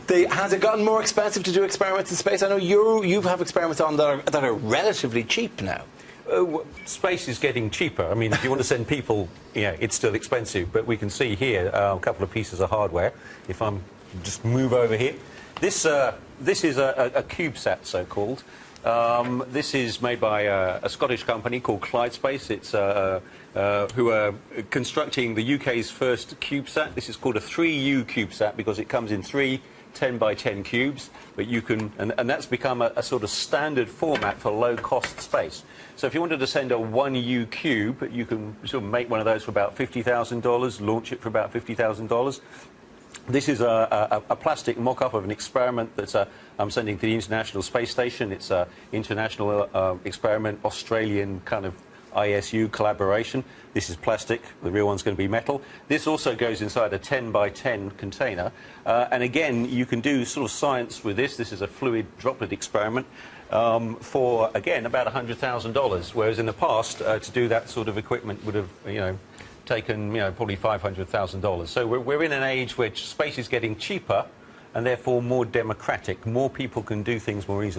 Has it gotten more expensive to do experiments in space? I know you have experiments on that are relatively cheap now. Space is getting cheaper. I mean, if you want to send people, it's still expensive. But we can see here a couple of pieces of hardware. If I'm just move over here, this is a CubeSat, so-called. This is made by a Scottish company called ClydeSpace. It's who are constructing the UK's first CubeSat. This is called a 3U CubeSat because it comes in 3 10 by 10 cubes, but you can, and that's become a sort of standard format for low-cost space. So if you wanted to send a 1U cube, you can sort of make one of those for about $50,000, launch it for about $50,000. This is a plastic mock-up of an experiment that I'm sending to the International Space Station. It's an international experiment, Australian kind of ISU collaboration. This is plastic. The real one's going to be metal. This also goes inside a 10 by 10 container. And again, you can do sort of science with this. This is a fluid droplet experiment for, again, about $100,000, whereas in the past, to do that sort of equipment would have, taken, probably $500,000. So we're in an age where space is getting cheaper and therefore more democratic. More people can do things more easily.